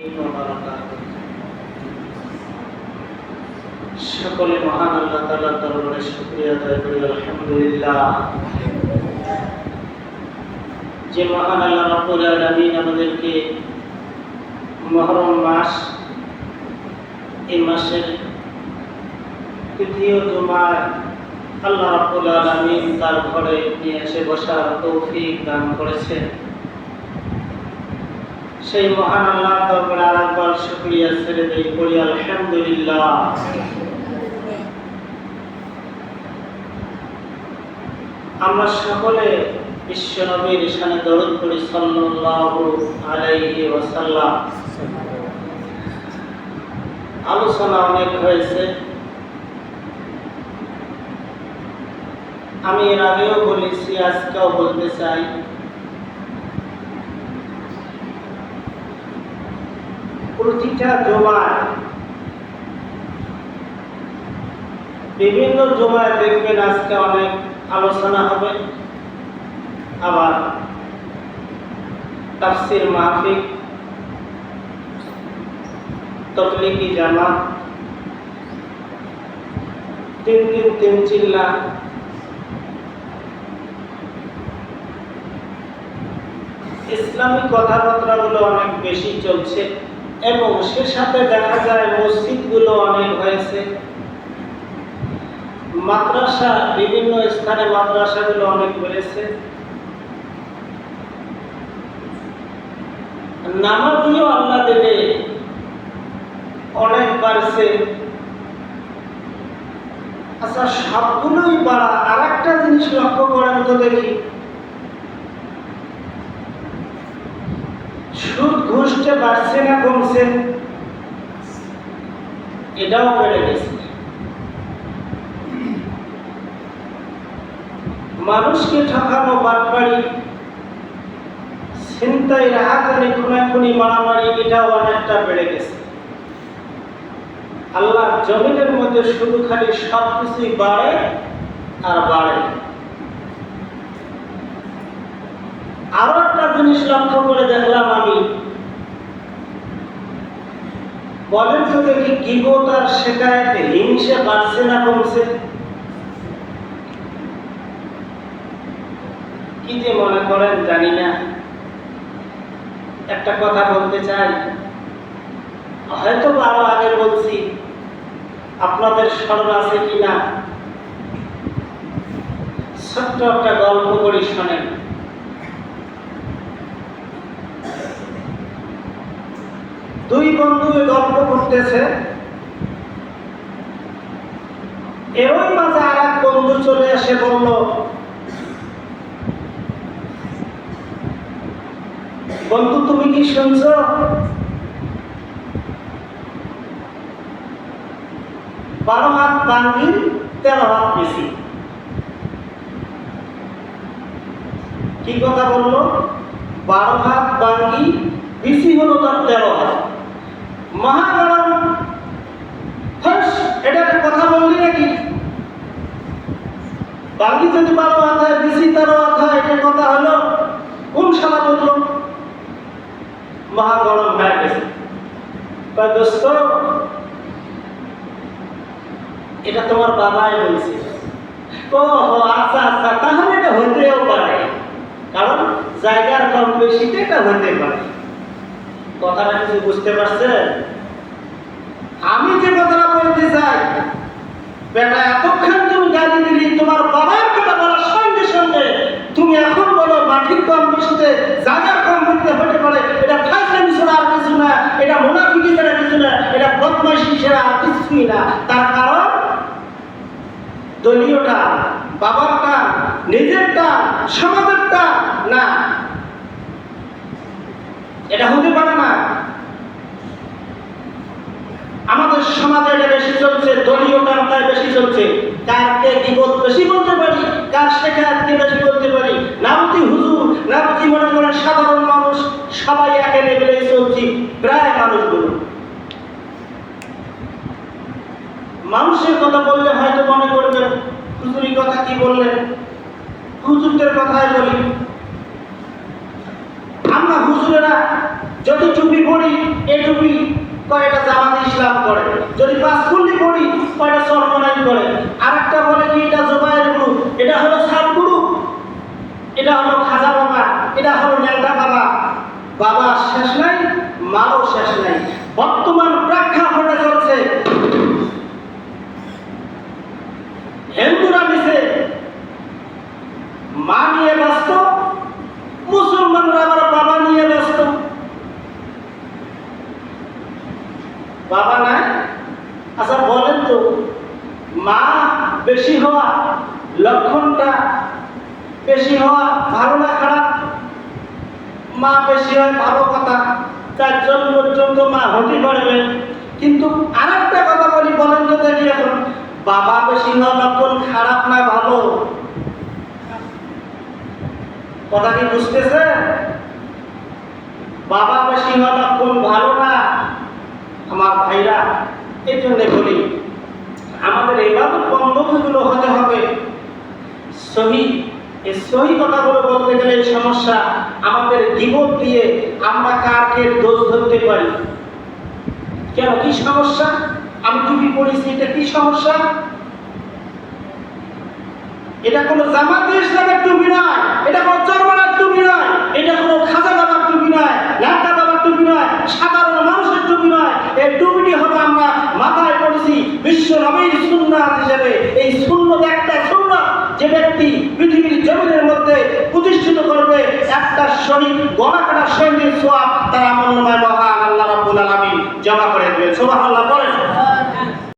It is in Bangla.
সকলে মহান আল্লাহ তাআলার দরবারে শুকরিয়া আদায় করি আলহামদুলিল্লাহ। যে মহান আল্লাহ রাব্বুল আলামিন আমাদেরকে মুহররম মাস, এই মাসের তৃতীয় জুমায় আল্লাহ রাব্বুল আলামিন তার ঘরে নিয়ে এসে বসার তৌফিক দান করেছেন। সেই মহান আল্লাহ দরবারে আরেকবার শুকরিয়া ছেড়ে দেই, করি আলহামদুলিল্লাহ। আমরা সকলে বিশ্ব নবীর শানে দরুদ পড়ি সাল্লাল্লাহু আলাইহি ওয়াসাল্লাম। আলোচনা অনেক হয়েছে, আমি এর আগেও বলেছি, আজকেও বলতে চাই। প্রতিটা জুমায়, বিভিন্ন জুমায় দেখবেন আজকে অনেক আলোচনা হবে, আবার তাফসীর মাহফিল, তাবলীগি জামাত, তিন দিন তিন চিল্লা, ইসলামিক কথাবার্তাগুলো অনেক বেশি চলছে এবং সে সাথে দেখা যায় মসজিদগুলো অনেক হয়েছে, মাদ্রাসা, বিভিন্ন স্থানে মাদ্রাসাগুলো অনেক বেড়েছে, নামাজিও আল্লাহ দেবে অনেক বাড়ছে। আচ্ছা, সবগুলোই বাড়া, আর একটা জিনিস লক্ষ্য করেন তো দেখি, সুদ ঘুষটা বাড়ছে না কমছে? এটাও বেড়ে গেছে। মানুষকে ঠকানো, বাটপাড়ি, ছিনতাই, রাহাজানি, খুনাখুনি, মারামারি, এটাও অনেকটা বেড়ে গেছে। আল্লাহ জমিনের মধ্যে শুধু খালি সবকিছুই বাড়ে আর বাড়ে। আরো একটা জিনিস লক্ষ্য করে দেখলাম আমি, বলেন তো দেখি, গীবত আর শিকায়েত, হিংসা বাড়ছে না কমছে? কি যে মনে করেন জানি না। একটা কথা বলতে চাই, হয়তো আরো আগে বলছি, আপনাদের স্মরণ আছে কিনা, ছোট্ট একটা গল্প করি, শোনেন। দুই বন্ধু গল্প করতেছে, এরই মাঝে আর এক বন্ধু চলে এসে বলল, বন্ধু তুমি কি শুনছ? 12 হাত বাঙ্গি 13 হাত বেশি। কি কথা বললো? 12 হাত বাঙ্গি বেশি হলো তার 13 হাত। মহাগরম, এটা একটা কথা বললি নাকি? বাঙ্গি যদি 12 হাত হয়, বেশি 13 হাত হয়, এটা কথা হলো? কোন শালা বললো? মহাগরম হয়ে গেছে। দোস্ত, এটা তোমার বাবাই বলছে। ও আচ্ছা আচ্ছা, তাহলে এটা হতেও পারে, কারণ জায়গার কম বেশিতে এটা হতে পারে। কথাটা কিছু বুঝতে পারছেন? আমি যে কথাটা বলতে চাই, বেটা এতক্ষণ তুমি গালি দিলি, তোমার বাবার কথা বলার সঙ্গে সঙ্গে তুমি এখন বলো মাটির কম বেশিতে, জায়গার কম বেশিতে হতে পারে। এটা ফাইজলামি ছাড়া আর কিছু না, এটা মুনাফিকি ছাড়া কিছু না, এটা বদমাইশি ছাড়া আর কিছুই না। তার কারণ দলীয়টা, বাবারটা, নিজেরটা, সমাজেরটা না, এটা হতে পারে না। আমাদের সমাজে এটা বেশি চলছে, দলীয়টাই বেশি চলছে। কারকে গীবত বেশি বলতে পারি, কার শেখায়াতকে বেশি বলতে পারি। নামতি হুজুর, নামতি মনে করেন সাধারণ মানুষ, সবাই একে লেভেলেই চলছি প্রায় মানুষগুলো। মানুষের কথা বললে হয়তো মনে করবেন হুজুরি কথা কি বললেন, হুজুরদের কথাই বলি। আমরা হুজুরেরা যত টুপি পড়ি, এটুকু ইসলাম করে। যদি পাঁচকুল্লি পড়ি কয়টা সর্বনাশ করে। আরেকটা বলে কি এটা জোবাইর গুরু, এটা হলো সাত গুরু, এটা হলো খাজা বাবা, এটা হলো ন্যাংটা বাবা। বাবা শেষ নাই, মাও শেষ নাই। বর্তমান প্রেক্ষাপটে চলছে হিন্দুরা মিশে মা নিয়ে ব্যস্ত, মুসলমানরা আবার বাবা নিয়ে ব্যস্ত। বাবা নাই, আচ্ছা বলেন তো মা বেশি হওয়া লক্ষণটা বেশি হওয়া ভালো না খারাপ? মা বেশি হয় ভালো কথা, 4 জন পর্যন্ত মা হতে পারবে। কিন্তু আরেকটা কথা বলি, বলেন তো দেখি এখন বাবা বেশি হওয়া লক্ষণ খারাপ না ভালো? কথা কি বুঝতেছে? বাবা বেশি হওয়া লক্ষণ ভালো না আমার ভাইরা। এই জন্য বলি আমাদের এইভাবে বন্ধগুলো হতে হবে সহি। এই সহি কথাগুলো বলতে গেলে এই সমস্যা, আমাদের গীবত দিয়ে আমরা কাকে দোষ ধরতে পারি। কেন, কি সমস্যা? আমি টুপি পড়েছি, এটা কি সমস্যা? এটা কোনো জামাতে ইসলামের টুপি নয়, এটা কোনো চরমানার টুপি নয়, এটা কোনো খাজা বাবার টুপি নয়, ল্যাংটা বাবার টুপি নয়, সাধারণ মানুষের টুপি নয়। এই টুপিটি হলো আমরা মাথায় পড়েছি বিশ্ব নবীর সুন্নাত হিসেবে। এই সুন্নাত একটা সুন্নাত যে ব্যক্তি পৃথিবীর জমিনের মধ্যে প্রতিষ্ঠিত করবে, একটা শহীদ গলা কাটা শহীদের সওয়াব তার আমলনামায় মহান আল্লাহ রাব্বুল আলামিন জমা করে দেবে। সুবহানাল্লাহ।